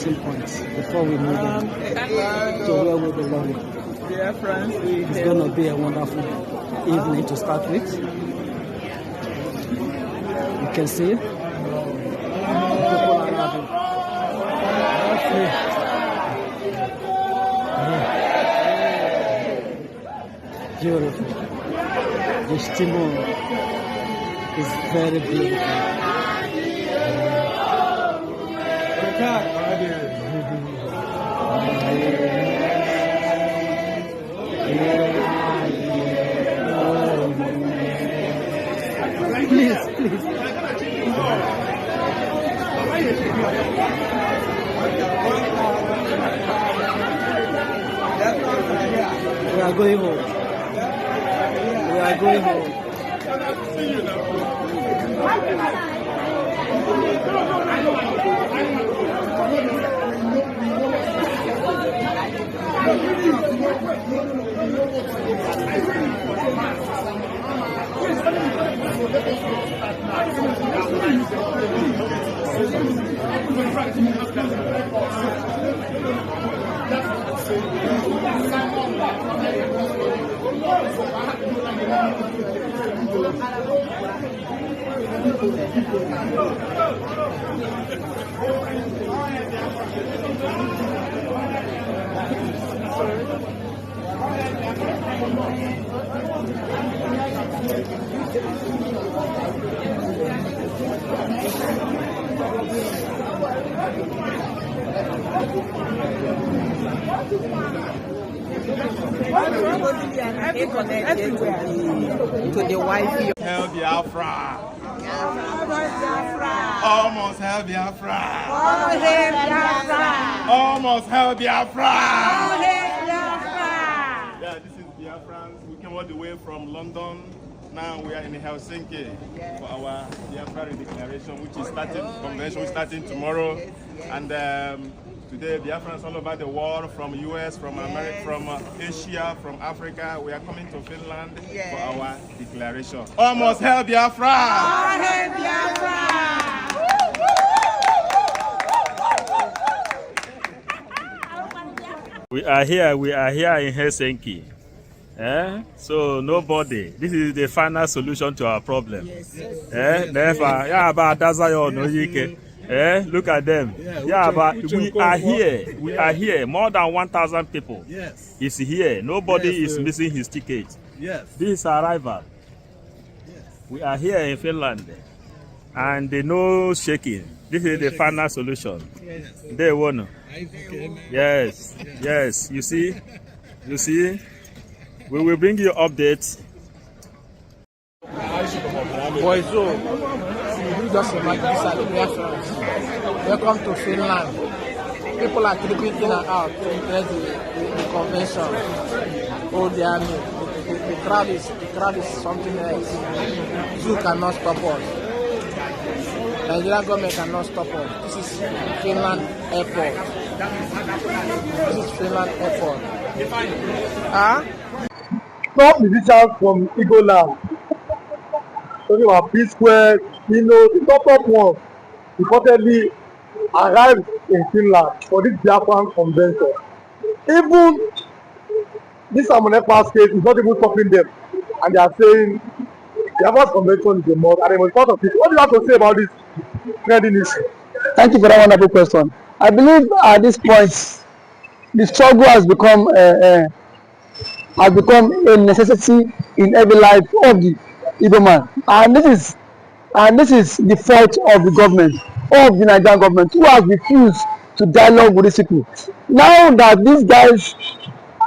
closing points before we move on to where we belong. Biafrans, it's going to be a wonderful evening to start with. You can see people are having. Beautiful. The steamer is very beautiful. Please. We are going home. We are going home. To the wife. Hell Biafra. Almost hell Biafra. Almost hell Biafra. Yeah, this is Biafrans. We came all the way from London. Now we are in Helsinki for our Biafra declaration, which is convention starting tomorrow. And today, Biafrans all over the world, from US, from America, from Asia, from Africa, we are coming to Finland for our declaration. Almost hell Biafra! All hail Biafra! We are here in Helsinki. So nobody, this is the final solution to our problem. Look at them. But we are here. More than 1,000 people is here. Nobody is missing his ticket. This is arrival. We are here in Finland, and no shaking. This is the final solution. They won. Yes. You see. We will bring you updates. Boys, so you just imagine this at the Biafrans. Welcome to Finland. People are tripping in and out to impress the convention. Oh, the army. The crowd is something else. Zoo cannot stop us. Nigerian government cannot stop us. This is Finland airport. Some musicians from Igbo land, talking about P-Square, the top ones reportedly arrived in Finland for this Biafran convention. Even this Ekpa's case is not even stopping them, and they are saying Biafran convention is a must, and they must part of it. What do you have to say about this trending issue? Thank you for that wonderful question. I believe at this point, the struggle has become a necessity in every life of the Igbo man, and this is the fault of the government, of the Nigerian government, who has refused to dialogue with these people. Now that these guys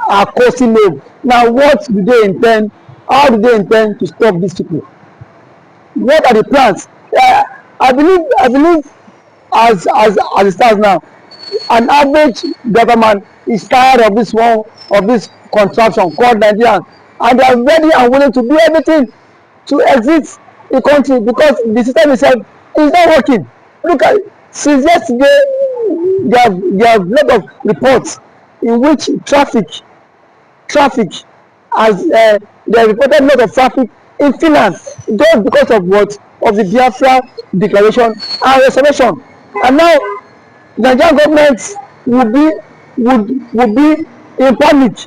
are causing them, now what do they intend? How do they intend to stop these people? What are the plans? I believe as it stands now, an average government is tired of this contraption called Nigeria, and they are ready and willing to do everything to exit the country because the system itself is not working. Look at it. Since yesterday, there are a lot of reports in which traffic has they reported a lot of traffic in Finland just because of what? Of the Biafra declaration and reservation. And now the Nigerian government would be in panic.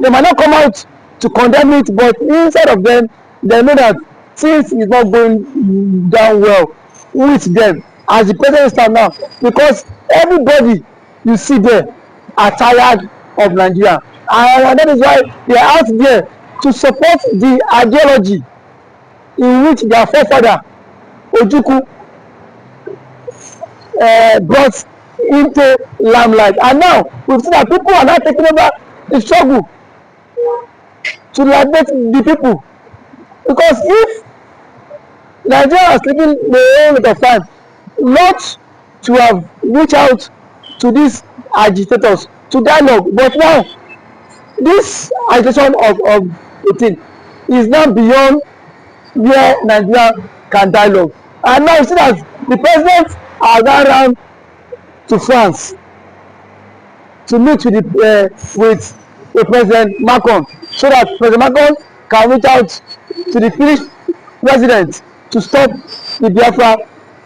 They might not come out to condemn it, but inside of them, they know that things is not going down well with them as the president stand now, because everybody you see there are tired of Nigeria, and that is why they are out there to support the ideology in which their forefather Ojukwu brought into limelight. And now we've seen that people are now taking over the struggle to liberate the people, because if Nigeria has taken the whole lot of time not to have reached out to these agitators to dialogue, but now this agitation of the thing is now beyond where Nigeria can dialogue. And now you see that the president has gone around to France to meet with President Macron, so that President Macron can reach out to the Finnish president to stop the Biafra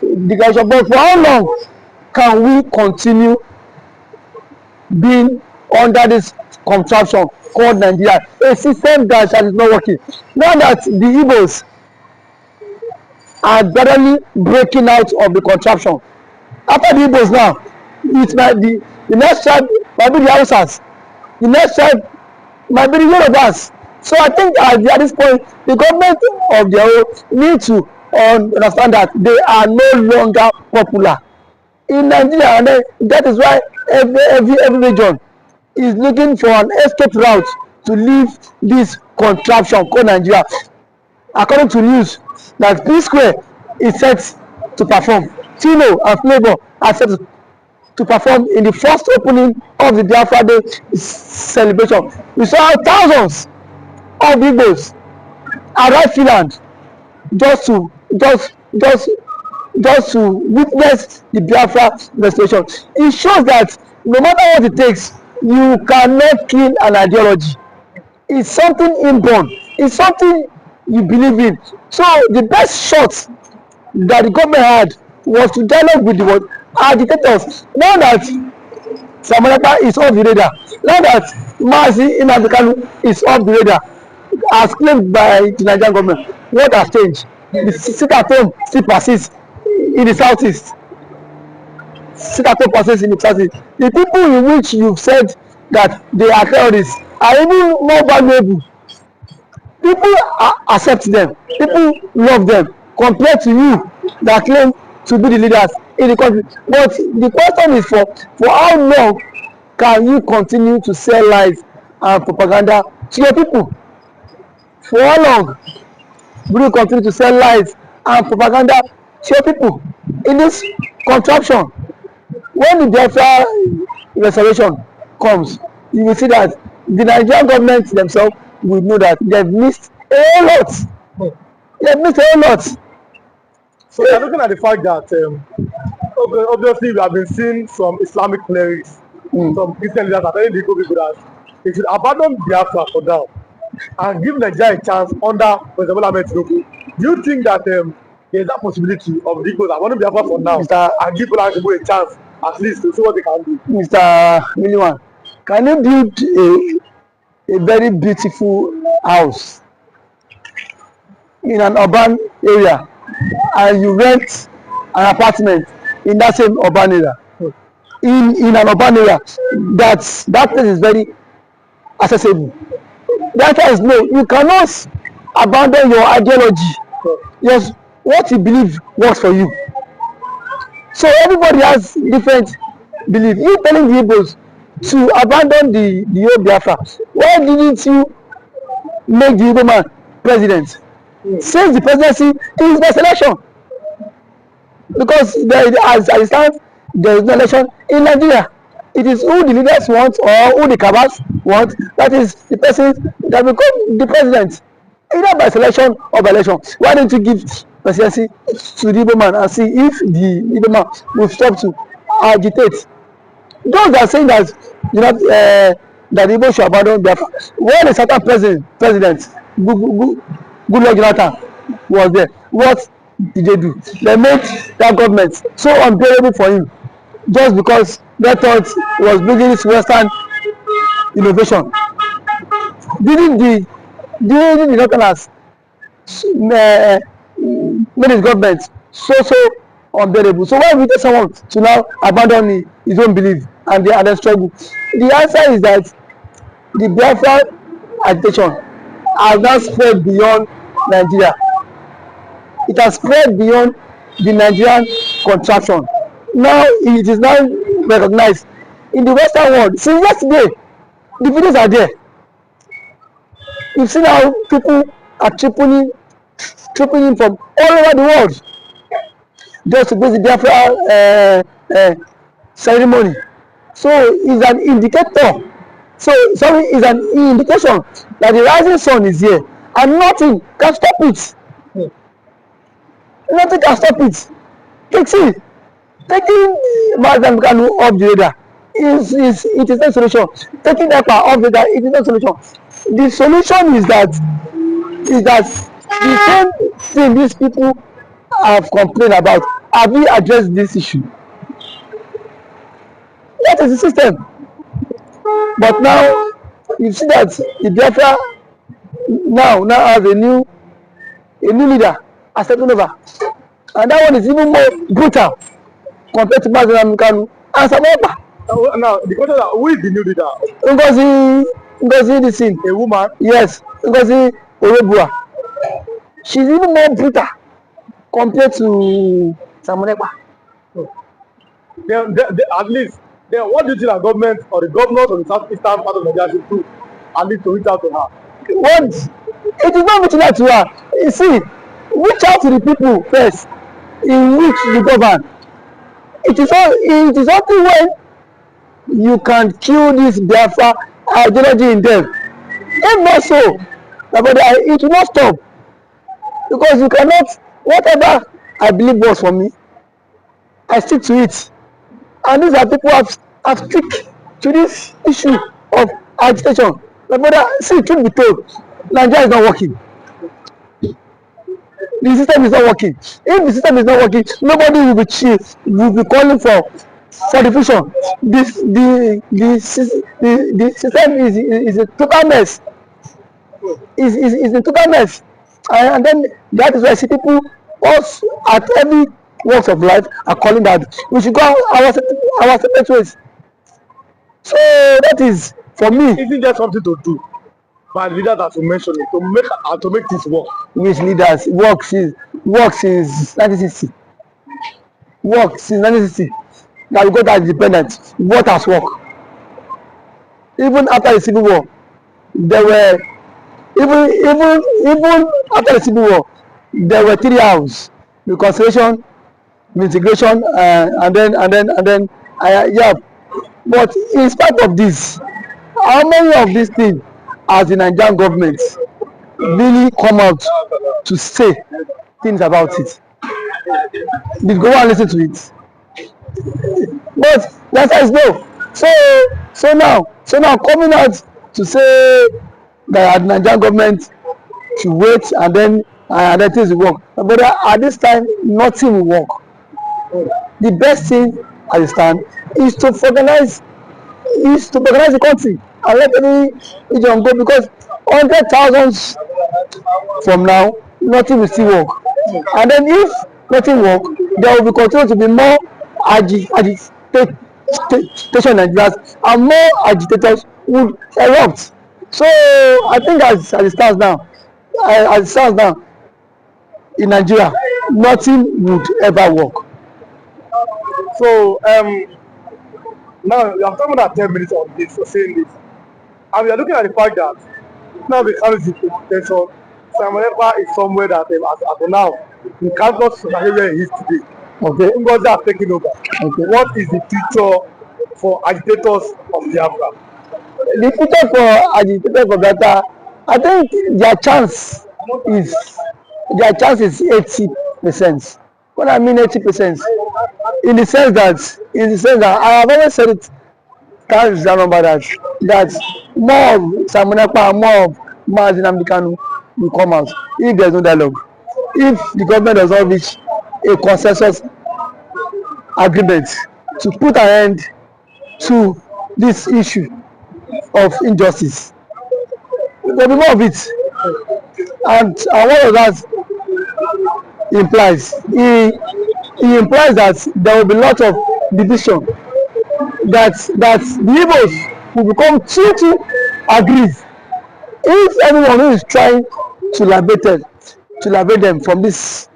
delegation. But for how long can we continue being under this contraption called Nigeria, a system that is not working? Now that the Igbos are gradually breaking out of the contraption, after the Igbos now, it might be the next tribe might be the Hausas, the next tribe might be the Yorubas. So I think at this point, the government of the whole need to understand that they are no longer popular in Nigeria, and that is why every region is looking for an escape route to leave this contraption called Nigeria. According to news, that P Square is set to perform. Tino and Flavor are set to perform in the first opening of the Biafra Day celebration. We saw thousands of Igbos arrive Finland just to witness the Biafra restoration. It shows that no matter what it takes, you cannot kill an ideology. It's something inborn. It's something you believe in. So the best shot that the government had was to dialogue with the agitators. Now that Samarata is off the radar, now that nnamdikanu is off the radar, as claimed by the Nigerian government, what has changed? The sit-at-home still persists in the southeast. Sit-at-home persists in the southeast. The people in which you've said that they are terrorists are even more valuable. People accept them. People love them compared to you that claim to be the leaders in the country. But the question is for how long can you continue to sell lies and propaganda to your people? For how long will you continue to sell lies and propaganda to your people in this contraption? When the Biafra restoration comes, you will see that the Nigerian government themselves will know that they've missed a lot. They've missed a lot. So you're looking at the fact that obviously we have been seeing some Islamic clerics, some Christian leaders are telling the people that they should abandon Biafra for now and give Nigeria a chance under President Tinubu. Do you think that there is that possibility of the Igbos abandoning Biafra for now and give Tinubu a chance at least to see what they can do? Mr. Miliwan, can you build a very beautiful house in an urban area and you rent an apartment in that same urban area, in an urban area that place is very accessible? The answer is no. You cannot abandon your ideology. Yes, what you believe works for you. So everybody has different belief. You telling the Igbos to abandon the old Biafra, why didn't you make the Igbo man president? Since the presidency is by selection, because as it stands, there is no election in Nigeria. It is who the leaders want or who the cabals want, that is the person that will become the president, either by selection or by election. Why don't you give presidency to the Igbo man and see if the Igbo man will stop to agitate? Those that are saying that that the Igbo should abandon Biafra, when a certain president, Goodluck Jonathan, was there, what did they do? They made that government so unbearable for him just because they thought he was bringing this Western innovation. Didn't the Northerners made his government so unbearable? So why would someone to now abandon his own belief and then struggle? The answer is that the BiAFRA agitation has now spread beyond Nigeria. It has spread beyond the Nigerian contraction. Now it is now recognized in the Western world. Since yesterday, the videos are there. You see how people are tripping in from all over the world just to go to the BiAFRA ceremony. So it's an indicator. So sorry, it's an indication that the rising sun is here, and nothing can stop it. Nothing can stop it. Taking nnamdikanu off the radar it is not solution. Taking Ekpa off the radar, it is not solution. The solution is that the same thing these people have complained about. Have we addressed this issue? That is the system. But now you see that the BiAFRA now has a new leader has taken over, and that one is even more brutal compared to nnamdikanu and Ekpa. Now the question is, who is the new leader? Ngozi this thing. A woman? Yes, Ngozi Orebua. She's even more brutal compared to Ekpa. Then at least, then what do you think the government or the governors of the southeastern part of Nigeria should do at least to reach out to her? What? It is not reaching out to her. You see, reach out to the people first in which you govern. It is only when you can kill this BiAFRA ideology in them. If not so, but it will not stop, because you cannot, whatever I believe was for me, I stick to it. And these are people who have stick to this issue of agitation. But see, truth be told, Nigeria is not working. The system is not working. If the system is not working, nobody will be calling for the fusion. The system is a total mess. Is a total mess. And then that is why I see people also at every walks of life are calling that we should go our separate ways. So that is, for me, Isn't there something to do by leaders, as you mentioned, to make this work? which leaders work since 1960. Work since 1960. That we got our independence. What has worked? Even after the Civil War, there were even after the Civil War, there were 3 houses: reconciliation, integration, and then yeah. But in spite of this, how many of these things has the Nigerian government really come out to say things about it? Did go and listen to it? But the answer is no. So now coming out to say that the Nigerian government should wait and then things will work. But at this time, nothing will work. The best thing as it stands is to organize the country and let every region go, because 100,000 from now, nothing will still work. And then if nothing work, there will be continue to be more agitation in Nigeria, and more agitators would erupt. So I think as it stands now, in Nigeria, nothing would ever work. So now you have talking about 10 minutes on this, for saying this, and we are looking at the fact that now the currency detention, Ekpa is somewhere that as of now, we can't not where he is today. Okay. Ngozi have taken over. Okay. What is the future for agitators of BiAFRA? The future for agitators for BiAFRA, I think their chance is 80%. What I mean 80%, in the sense that I have always said it, times that number, that more of Ekpa, more of nnamdikanu will come out if there is no dialogue. if the government does not reach a consensus agreement to put an end to this issue of injustice. There will be more of it, and what does that implies? He implies that there will be a lot of division, that the Igbos will become too aggrieved if everyone who is trying to liberate them from this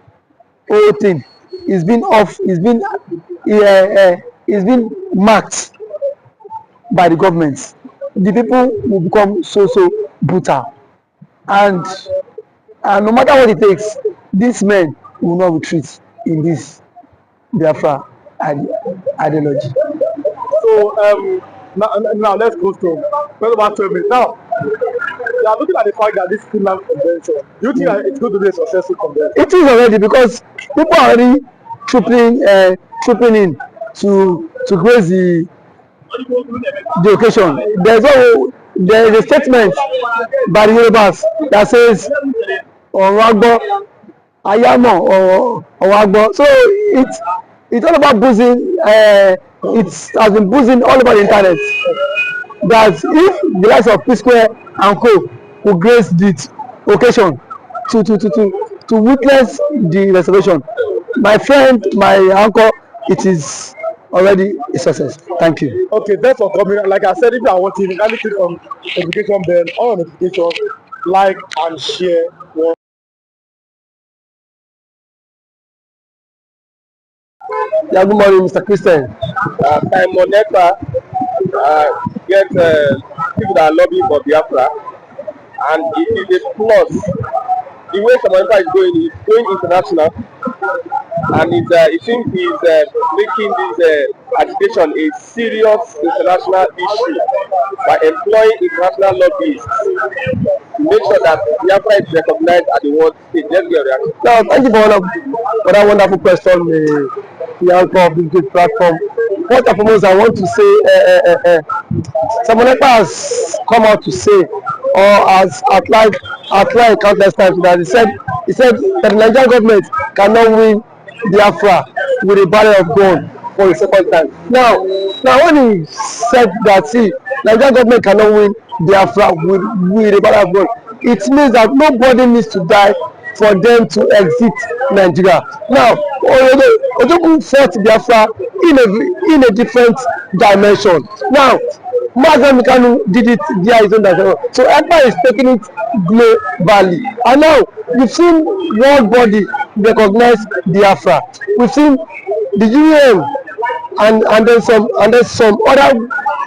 whole thing is being marked by the government. The people will become so brutal, and no matter what it takes, these men will not retreat in this Biafra ideology. So now let's go to about 12 minutes. Now, you are looking at the fact that this Finland convention, do you think that it's going to be a successful convention? It is already, because people are already trooping in to grace the occasion. There is a statement by the Yorubas that says Oragbo, Ayamo, or Oragbo. So it's all about boozing. It has been boozing all over the internet. That if the likes of P-Square and Co will grace the occasion to witness the reservation, my friend, my uncle, it is already a success. Thank you. Okay, that's for coming. Like I said, if you are watching, anything on notification bell or notification, like and share. Yeah, good morning, Mr. Christian. I'm on Ekpa, get people that are lobbying for Biafra, and it is a plus. The way Samantha is going international, and it seems he's making this agitation a serious international issue by employing international lobbyists to make sure that Biafra is recognized at the world stage. Let's get a reaction. Now, thank you for that wonderful question, the anchor of this great platform. First and foremost, I want to say Samoneka has come out to say, or has outlined countless times, that he said that the Nigerian government cannot win Biafra with a barrel of gun for the second time. Now when he said that, see, Nigerian government cannot win Biafra with a barrel of gun, it means that nobody needs to die for them to exit Nigeria. Now, Ojogun fought Biafra in a different dimension. Now, nnamdikanu did it via his own dimension. So Ekpa is taking it globally. And now, we've seen world body recognize Biafra. We've seen the UN and then some other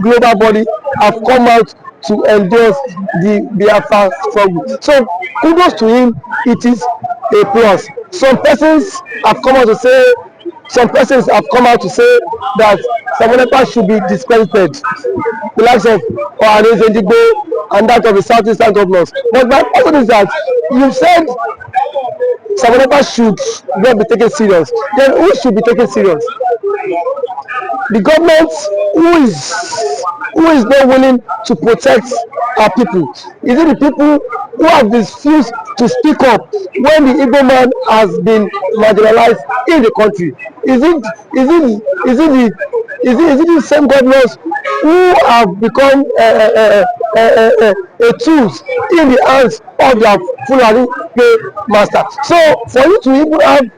global body have come out to endorse the Biafra struggle. So kudos to him, it is a plus. Some persons have come out to say that Samoneka should be discredited, the likes of Ohanezendigbo and that of the southeastern governors. But my question is that you said Samoneka should not be taken serious. Then who should be taken serious? The government who is not willing to protect our people? Is it the people who have refused to speak up when the Igbo man has been marginalized in the country? Is it the same governors who have become a tools in the hands of their Fulani master? So for you to even have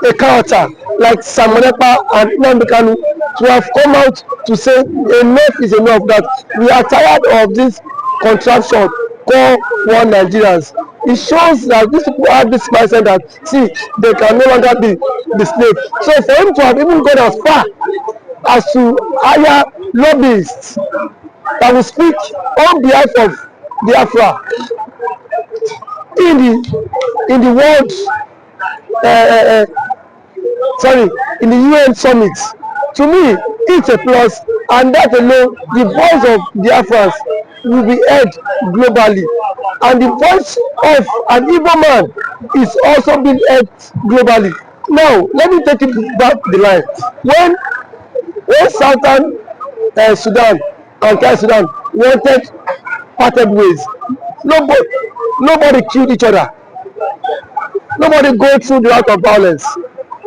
a character like Samoneka and nnamdikanu to have come out to say enough is enough, that we are tired of this contraption called one Nigerians. It shows that these people have this mindset that, see, they can no longer be the slave. So for him to have even gone as far as to hire lobbyists that will speak on behalf of Biafra in the world in the UN summit, to me it's a plus, and that alone, the voice of Biafrans will be heard globally, and the voice of an Igbo man is also being heard globally. Now let me take it back the line. When Southern Sudan and South Sudan wanted parted ways, nobody killed each other. Nobody go through the route of violence.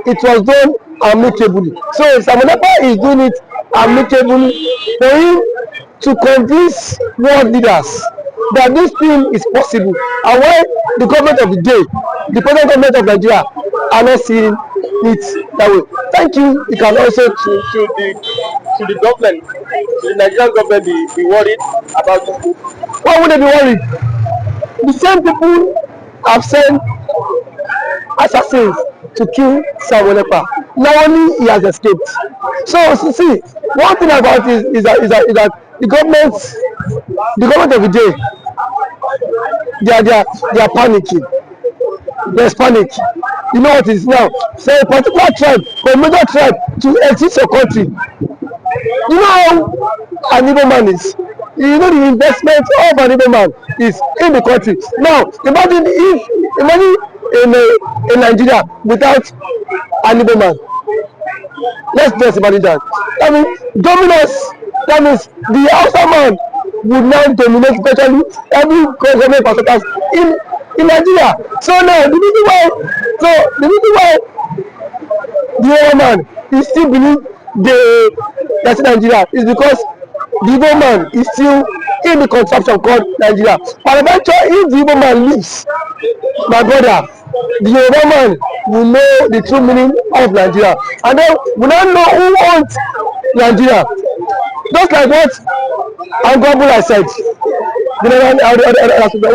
It was done amicably. So Samuel is doing it amicably for him to convince world leaders that this thing is possible, and why the government of the day, the present government of Nigeria, are not seeing it that way. Thank you. You can also Should the government, should the Nigerian government be worried about this? why would they be worried? The same people have sent assassins to kill Samuel Ekpa. Now only he has escaped. So see, one thing about it is that the government of the day, they are panicking. There's panic. You know what is now? Say a particular tribe or a major tribe to exit your country. You know how an Igbo man is. You know the investment of an Igbo man is in the country. Now imagine in Nigeria without an Igbo man. Let's just imagine that. That means dominance. That means the outside man would now dominate virtually every government parastatals in Nigeria. So now the reason why the Igbo man is still believe that's Nigeria is because the Igbo man is still in the contraption called Nigeria. But eventually, if the Igbo man leaves, my brother, the Yoruba man will know the true meaning of Nigeria, and then we now know who owns Nigeria. Just like what Angwabula said, he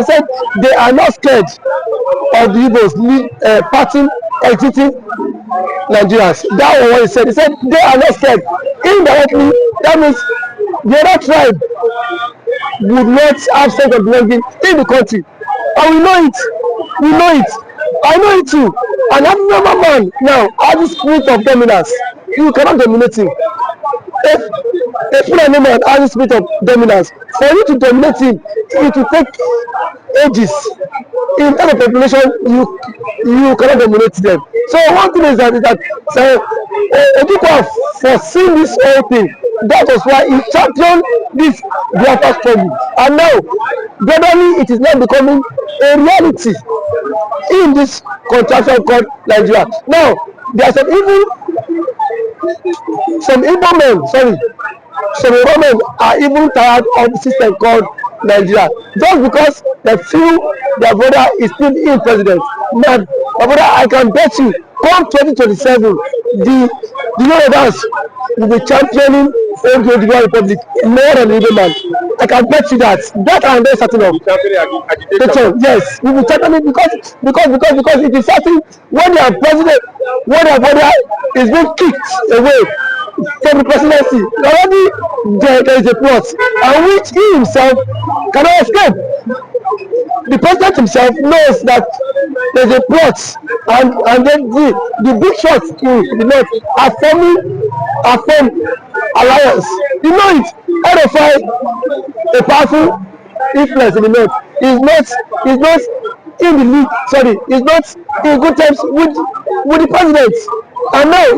said they are not scared of the Igbos parting, exiting Nigerians. That was what he said. He said they are not scared. Indirectly, that means the other tribe would not have sense of belonging in the country. And we know it. We know it. I know it too. And every man now has the spirit of dominance. You cannot dominate him. If Fulani man has the spirit of dominance, for you to dominate him, it will take ages. In terms of population, you cannot dominate them. So one thing is that Ekpa foreseen this whole thing. That was why he championed this Biafra struggle. And now, gradually, it is now becoming a reality in this contraction called Nigeria. Now, there are some Igbo men are even tired of the system called Nigeria, just because they feel their brother is still in president. Now, my brother, I can bet you, come 2027, the Yorubas will be championing the Republic more than the Igbo man. I can bet you that. That and then certain of yes, we will championing because it is certain when their president, when their brother is being kicked away from the presidency, already there is a plot, and which he himself cannot escape. The president himself knows that there is a plot, and then the big shots to the north are forming alliance. You know it. RFI, a powerful influence in the north, is not in the league. Sorry, is not in good terms with the president. And now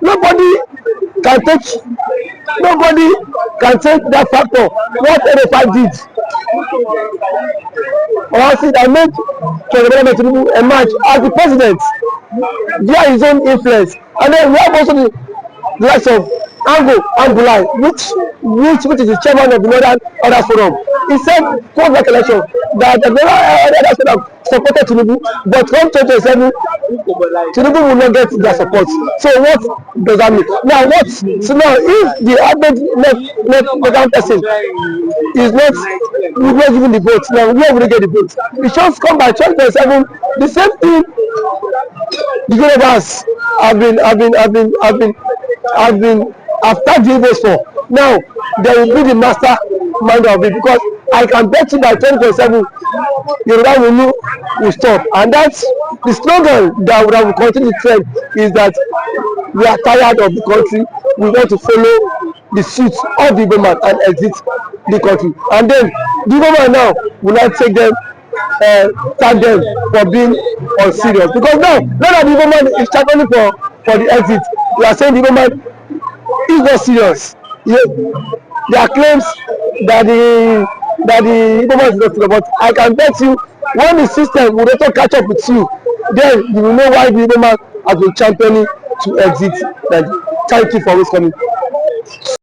nobody can take that factor. What RFI did, or I see that made President Tinubu emerge as the president via his own influence. And then we have also the likes of Angulai, which is the chairman of the Northern Others Forum. He said post that election that the Others Forum supported Tinubu, but come 2027, Tinubu will not get their support. So what does that mean? Now if the average left person is not giving the vote, now where will they get the vote? The shots come by 2027. The same thing the Yorubas have tagged the Igbos for. Now they will be the master mind of it, because I can bet you by 2027 Yoruba will stop. And that's the slogan that will continue to trend, is that we are tired of the country, we want to follow the suit of the Igbo man and exit the country. And then the Igbo man now will not take them, tag them for being unserious, because now that the Igbo man is championing for the exit, we are saying the Igbo man is not serious. There are claims that the Igbo man is not serious, but I can bet you when the system will also catch up with you, then you will know why the Igbo man has been championing to exit Nigeria. Thank you for always coming.